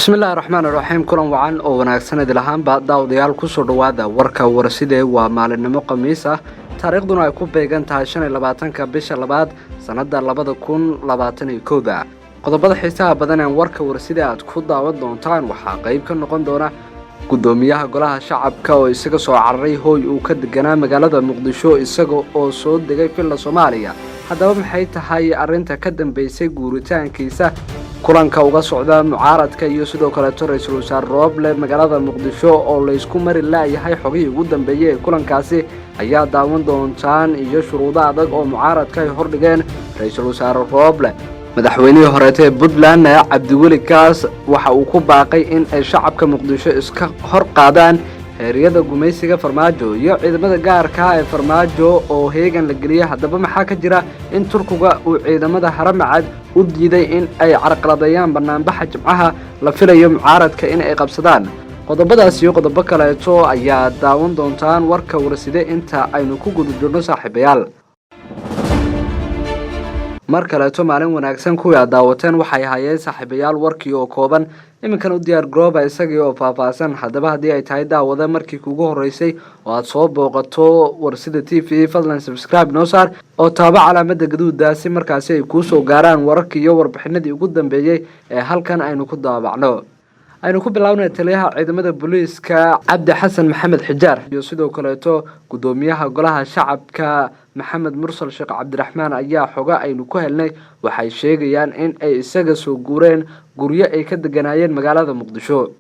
bismillaahi raxmaani raxiim kulan wacan oo wanaagsan idil ahaanba daawadayaal kusoo dhawaada warka warsidee waa maalinimo khamiis ah taariikhduna ay ku beegan tahay 25-ka bisha labaad sanada 2021 qodobada xiisaha badan ee warka warsidee aad ku daawan doontaan waxaa qayb ka noqon doona gudoomiyaha golaha shacabka oo isaga soo cararay hooy uu ka deganaa magaalada Muqdisho isaga oo soo degay filla Soomaaliya haddaba maxay tahay arrinta ka dambeysay guuritaankiisa kulanka uga socda mucaaradka iyo sidoo kale ra'iisul wasaare Roble magaalada Muqdisho oo la isku mari laayahay xogii ugu dambeeyay kulankaasi ayaa daawan doontaan iyo shuruudo adag oo mucaaradka ay hordhigeen ra'iisul wasaare Roble madaxweynihii hore ee Puntland Cabdiweli Kaas waxa uu ku baaqay in ay shacabka Muqdisho iska hor qaadaan heeriyada gumaysiga Farmaajo iyo ciidamada gaarka ah ee Farmaajo oo heegan la geliyay haddaba maxaa ka jira in Turkiga uu ciidamada Haramcad u diiday in ay carqaladeeyaan barnaamijka Jimcaha la filayo mucaaradka in ay qabsadaan qodobadaas iyo qodobo kale ayaa daawan doontaan warka warsidee inta aynu ku guda jirno saaxiibayaal markale maalin wanaagsan kuwa daawateen waxay hayeen saaxiibayaal warkii oo kooban iminkan u diyaar garooba isagii oo faahfaahsan haddaba haddii ay tahay daawada markii kugu horeysay oo aad soo booqato warsida TV fadlan subscribe noo saar oo taaba calaamada gaduuda si markaasi ay ku soo gaaraan wararkii iyo warbixinadii ugu dambeeyay ee halkan aynu ku daabacno aynu ku bilaabnay taliyaha ciidamada booliiska Cabdi Xasan Maxamed Xijaar iyo sidoo kale gudoomiyaha golaha shacabka Maxamed Mursal Sheekh Cabdiraxmaan ayaa xoga aynu ku helnay waxay sheegayaan in ay isaga soo guureen guryo ay ka deganayeen magaalada Muqdisho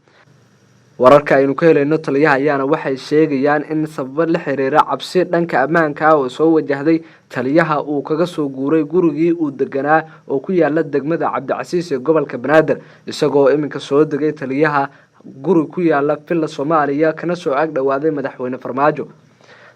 wararka aynu ka helayno taliyaha ayaana waxay sheegayaan in sabab la xiriira cabsi dhanka ammaanka oo soo wajahday taliyaha uu kaga soo guuray gurigii uu deganaa oo ku yaala degmada Cabdicasiis ee gobolka Banaadir isagoo iminka soo degay taliyaha guri ku yaala filla Soomaaliya kana soo ag dhawaaday madaxweyne Farmaajo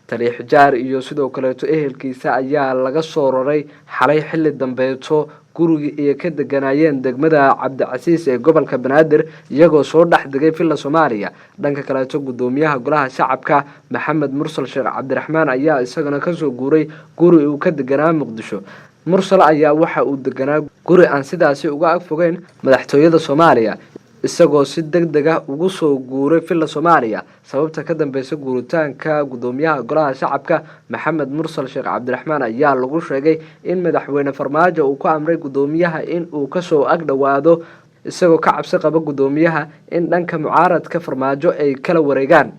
taliye Xijaar iyo sidoo kale ehelkiisa ayaa laga soo raray xalay xilli dambeeto gurigi iyo ka deganayeen degmada Cabdicasiis ee gobolka Banaadir iyagoo soo dhax degay filla Soomaaliya dhanka kale gudoomiyaha golaha shacabka Maxamed Mursal Sheekh Cabdiraxmaan ayaa isagana ka soo guuray guri uu ka deganaa Muqdisho Mursal ayaa waxa uu deganaa guri aan sidaasi uga ag fogeyn madaxtooyada Soomaaliya isagoo si degdeg ah ugu soo guuray filla Soomaaliya sababta ka dambeysay guuritaanka gudoomiyaha golaha shacabka Maxamed Mursal Sheekh Cabdiraxmaan ayaa lagu sheegay in madaxweyne Farmaajo uu ku amray gudoomiyaha in uu ka soo ag dhawaado isagoo ka cabsi qaba gudoomiyaha in dhanka mucaaradka Farmaajo ay kala wareegaan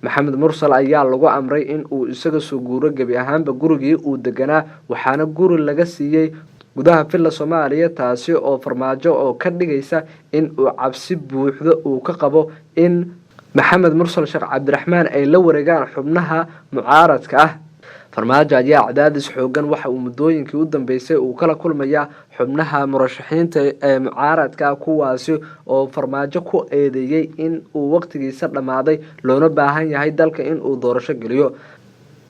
Maxamed Mursal ayaa lagu amray in uu isaga soo guuro gabi ahaanba gurigii uu deganaa waxaana guri laga siiyay gudaha filla Soomaaliya taasi oo Farmaajo oo ka dhigaysa in uu cabsi buuxdo uu ka qabo in Maxamed Mursal Sheekh Cabdiraxmaan ay la wareegaan xubnaha mucaaradka ah Farmaajo ayaa cadaadis xoogan waxa uu mudooyinkii u dambeysay uu kala kulmaya xubnaha murashaxiinta ee mucaaradka kuwaasi oo Farmaajo ku eedeeyay in uu waqtigiisa dhamaaday loona baahan yahay dalka in uu doorasho geliyo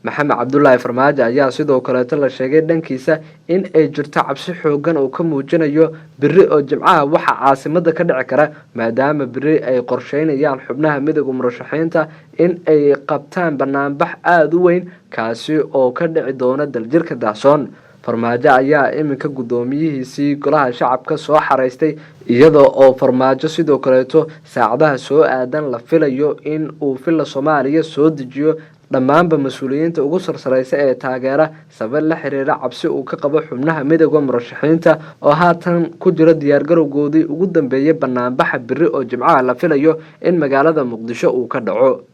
Maxamed Cabdullaahi Farmaajo ayaa sidoo kale la sheegay dhankiisa in ay jirto cabsi xoogan oo ka muujinayo biri oo Jimcaha waxa caasimada ka dhici kara maadaama biri ay qorsheynayaan xubnaha midowga murashaxiinta in ay qabtaan barnaamij aad u weyn kaasi oo ka dhici doona daljirka Daahsoon Farmaajo ayaa iminka gudoomiyihiisii golaha shacabka soo xareystay iyadoo oo Farmaajo sidoo kale saacadaha soo aadan la filayo in uu filla Soomaaliya soo dejiyo dhammaanba mas'uuliyiinta ugu sarsareysa ee taageera sabab la xiriira cabsi uu ka qabo xubnaha midowga murashaxiinta oo haatan ku jira diyaar garowgoodii ugu dambeeyay barnaamijka biri oo Jimcaha la filayo in magaalada Muqdisho uu ka dhaco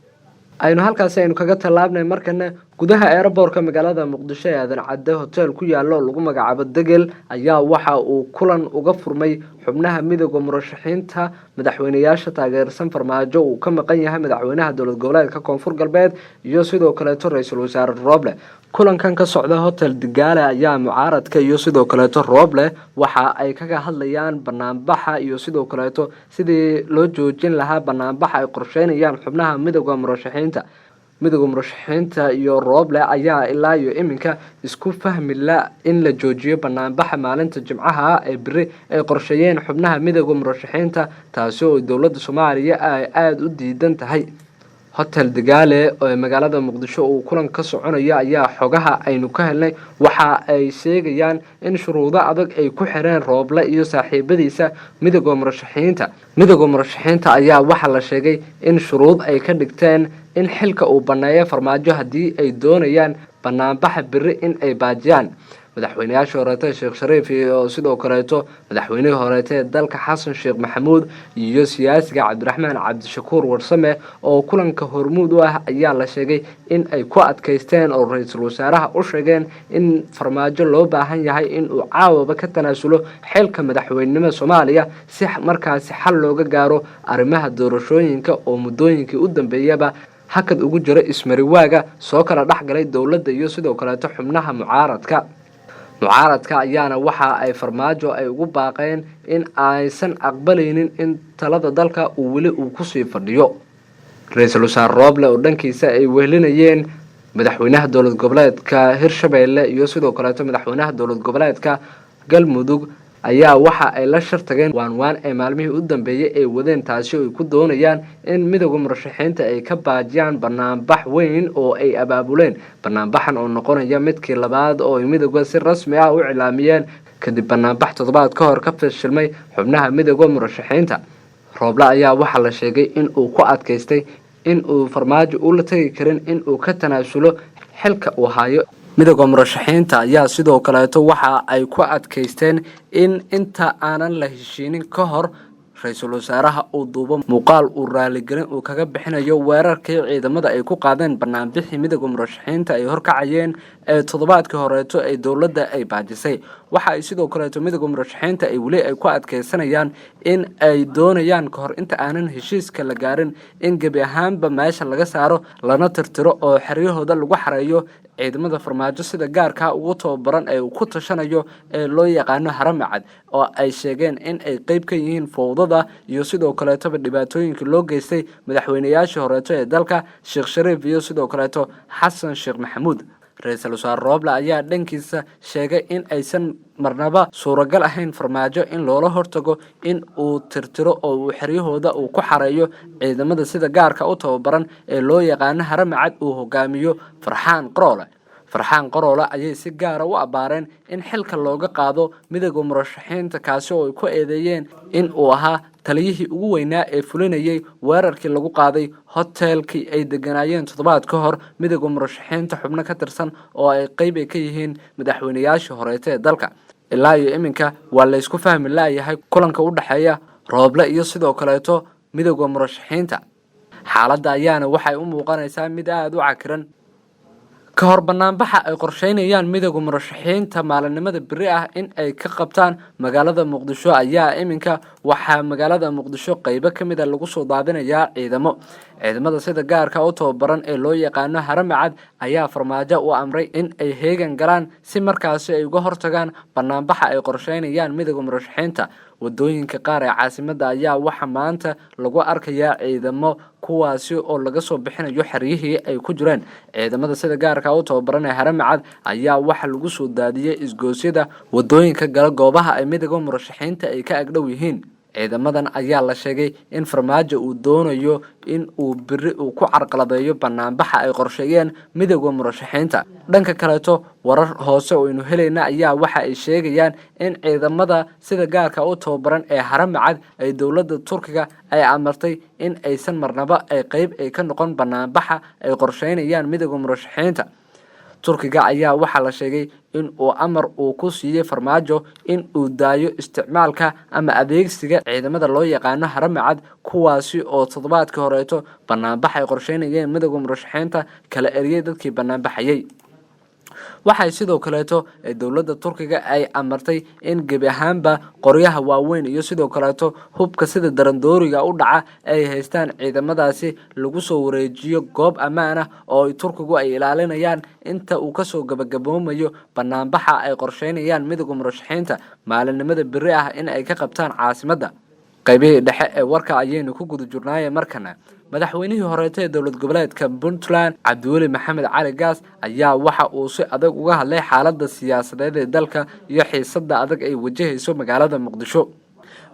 aynu halkaas aynu kaga talaabnay markana gudaha airportka magaalada Muqdisho ee Aadan Cadde hotel ku yaalo lagu magacaabo Degel ayaa waxa uu kulan uga furmay xubnaha midowga murashaxiinta madaxweynayaasha taageersan Farmaajo uu ka maqan yahay madaxweynaha dowlad goboleedka Koonfur Galbeed iyo sidoo kale ra'iisul wasaare Roble kulankan ka socda hotel Digaale ayaa mucaaradka iyo sidoo kale Roble waxa ay kaga hadlayaan barnaamijka iyo sidoo kale sidii loo joojin lahaa barnaamijka ay qorsheynayaan xubnaha midowga murashaxiinta iyo Roble ayaa ilaa iyo iminka isku fahmi la in la joojiyo barnaamijka maalinta Jimcaha ee biri ay qorsheeyeen xubnaha midowga murashaxiinta taasi oo dowladda Soomaaliya ay aad u diidan tahay hotel Dagaale oo magaalada Muqdisho uu kulan ka soconaya ayaa xogaha aynu ka helnay waxa ay sheegayaan in shuruudo adag ay ku xireen Rooble iyo saaxiibadiisa midowga murashaxiinta ayaa waxa la sheegay in shuruud ay ka dhigteen in xilka uu baneeyo Farmaajo hadii ay doonayaan banaanbaxa biri in ay baajiyaan madaxweynayaasha hore Sheekh Shariif iyo sidoo kale madaxweynihii hore dalka Xasan Sheekh Maxamuud iyo siyaasiga Cabdiraxmaan Cabdishakuur Warsame oo kulanka hormuud u ah ayaa la sheegay in ay ku adkaysteen oo ra'iisul wasaaraha u sheegeen in Farmaajo loo baahan yahay in uu caawaba ka tanaasulo xilka madaxweynenimada Soomaaliya si markaasi xal looga gaaro arrimaha doorashooyinka oo muddooyinkii u dambeeyaba hakad ugu jira ismariwaaga soo kala dhaxgalay dawladda iyo sidoo kale xubnaha mucaaradka ayaana waxa ay Farmaajo ay ugu baaqeen in aysan aqbalaynin in talada dalka uu wali ku sii fadhiyo ra'iisul wasaare Rooble oo dhankiisa ay wehelinayeen madaxweynaha dowlad goboleedka Hirshabelle iyo sidoo kale madaxweynaha dowlad goboleedka Galmudug ayaa waxa ay la shartageen waan ee maalmihii u dambeeyay ee wadeen taasi oo ay ku doonayaan in midowga murashaxiinta ay ka baajiyaan banaanbax weyn oo ay abaabuleen banaanbaxan oo noqonaya midkii labaad oo ay midowga si rasmi ah u cilaamiyeen kadib banaanbax toddobaad ka hor ka fashilmay xubnaha midowga murashaxiinta Rooble ayaa waxa la sheegay in uu ku adkaystay in uu Farmaajo u la tagi karin in uu ka tanaasulo xilka uu hayo midowga murashaxiinta ayaa sidoo kale waxa ay ku adkaysteen in inta aanan la heshiinin ka hor ra'iisul wasaaraha uu duubo muuqaal uu raaligelin uu kaga bixinayo weerarkii ciidamada ay ku qaadeen banaanbixii midowga murashaxiinta ay horkacayeen ee toddobaadkii horeeto ay dawladda ay baajisay waxa ay sidoo kale midowga murashaxiinta ay wali ay ku adkaysanayaan in ay doonayaan ka hor inta aanan heshiiska la gaarin in gebi ahaanba meesha laga saaro lana tirtiro oo xeryahooda lagu xareeyo ciidamada Farmaajo sida gaarka ugu tababaran ee uu ku tashanayo ee loo yaqaan Haramcad oo ay sheegeen in ay qayb ka yihiin fowdada iyo sidoo kale dhibaatooyinka loo geystay madaxweynayaashii hore ee dalka Sheekh Shariif iyo sidoo kale Xasan Sheekh Maxamuud ra'iisul wasaare Rooble ayaa dhankiisa sheegay in aysan marnaba suuragal ahayn Farmaajo in loola hortago in uu tirtiro oo uu xeryahooda uu ku xareeyo ciidamada sida gaarka u tababaran ee loo yaqaan Haramcad uu hogaamiyo Farxaan Qaroole ayay si gaar ah u abaareen in xilka looga qaado midowga murashaxiinta kaasi oo ay ku eedeeyeen in uu ahaa taliyihii ugu weynaa ee fulinayay weerarkii lagu qaaday hotelkii ay deganaayeen toddobaad ka hor midowga murashaxiinta xubno ka tirsan oo ay qayb ka yihiin madaxweynayaashii hore ee dalka ilaa iyo iminka waa la isku fahmi laayahay kulanka u dhaxeeya Rooble iyo sidoo kale midowga murashaxiinta xaaladda ayaana waxay u muuqanaysaa mid aad u cakiran ka hor banaanbaxa ay qorsheynayaan midowga murashaxiinta maalinimada biri ah in ay ka qabtaan magaalada Muqdisho ayaa iminka waxa magaalada Muqdisho qayb ka mid ah lagu soo daadinayaa ciidamada sida gaarka u tababaran ee loo yaqaan Haramcad ayaa Farmaajo u amray in ay heegan galaan si markaasi ay uga hortagaan banaanbaxa ay qorsheynayaan midowga murashaxiinta wadooyinka qaar ee caasimadda ayaa waxa maanta lagu arkayaa ciidamo kuwaasi oo laga soo bixinayo xeryihii ay ku jireen ciidamada sida gaarka u tababaran ee Haramcad ayaa waxa lagu soo daadiyay isgoosyada wadooyinka gala goobaha ay midowga murashaxiinta ay ka agdhow yihiin ciidamadan ayaa la sheegay in Farmaajo uu doonayo in uu biri uu ku carqaladeeyo banaanbaxa ay qorsheeyeen midowga murashaxiinta dhanka kale warar hoose oo aynu helayna ayaa waxa ay sheegayaan in ciidamada sida gaarka u tababaran ee Haramcad ay dawladda Turkiga ay amartay in aysan marnaba ay qayb ay ka noqon banaanbaxa ay qorsheynayaan midowga murashaxiinta Turkiga ayaa waxa la sheegay in uu amar uu ku siiyay Farmaajo in uu daayo isticmaalka ama adeegsiga ciidamada loo yaqaan Haramcad kuwaasi oo toddobaadkii horeeto banaanbax ay qorsheynayeen midowga murashaxiinta kala eriyay dadkii banaanbaxayay waxay sidoo kale dawladda Turkiga ay amartay in gebi ahaanba qoryaha waaweyn iyo sidoo kale hubka sida darandooriga u dhaca ay haystaan ciidamadaasi lagu soo wareejiyo goob ammaan ah oo Turkigu ay ilaalinayaan inta uu ka soo gabagaboomayo banaanbaxa ay qorsheynayaan midowga murashaxiinta maalinimada biri ah in ay ka qabtaan caasimadda qaybihii dhexe ee warka ayaynu ku guda jirnaa markana madaxweynihii hore ee dowlad goboleedka Puntland Cabdiweli Maxamed Cali Gaas ayaa waxa uu si adag uga hadlay xaaladda siyaasadeed ee dalka iyo xiisadda adag ay wajahayso magaalada Muqdisho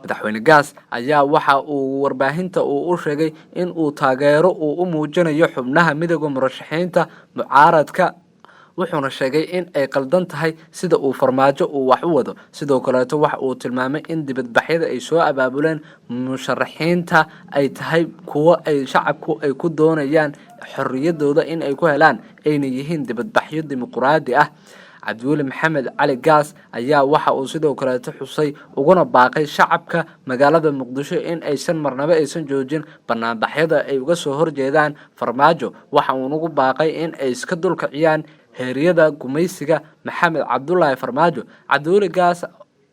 madaxweyne gaas ayaa waxa uu warbaahinta u sheegay in uu taageero u muujinayo xubnaha midowga murashaxiinta mucaaradka wuxuuna sheegay in ay qaldan tahay sida uu farmaajo uu wax u wado sidoo kale waxa uu tilmaamay in dibadbaxyada ay soo abaabuleen musharaxiinta ay tahay kuwa ay shacabku ay ku doonayaan xorriyadooda in ay ku helaan ayna yihiin dibadbaxyo dimuqraadi ah cabdiweli maxamed cali gaas ayaa waxa uu sidoo kale xusay uguna baaqay shacabka magaalada muqdisho in aysan marnaba aysan joojin banaanbaxyada ay uga soo horjeedaan farmaajo waxa uu ugu baaqay in ay iska dulkaciyaan heeriyada gumaysiga maxamed cabdullaahi farmaajo cabdiweli gaas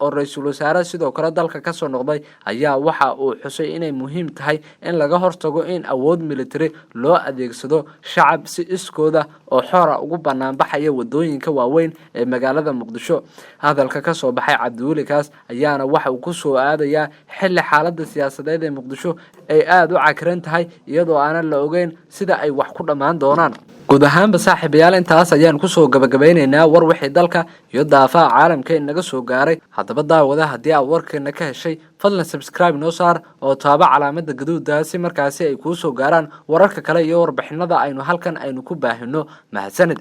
oo ra'iisul wasaare sidoo kale dalka ka soo noqday ayaa waxa uu xusay inay muhiim tahay in laga hortago in awood military loo adeegsado shacab si iskooda oo xor ugu banaanbaxaya wadooyinka waaweyn ee magaalada muqdisho hadalka ka soo baxay cabdiweli gaas ayaana waxa uu ku soo aadayaa xilli xaaladda siyaasadeed ee muqdisho ay aad u cakran tahay iyadoo aanan la ogeyn sida ay wax ku dhammaan doonaan guud ahaanba saaxiibayaal intaas ayaan kusoo gabagabeynaynaa war wixii dalka iyo daafaha caalamka inaga soo gaaray haddaba daawada haddii aad warkeena ka heshay fadlan subscribe noo saar oo taaba calaamada gaduuda si markaasi ay kuu soo gaaraan wararka kale iyo warbixinada aynu halkan aynu ku baahino mahadsanid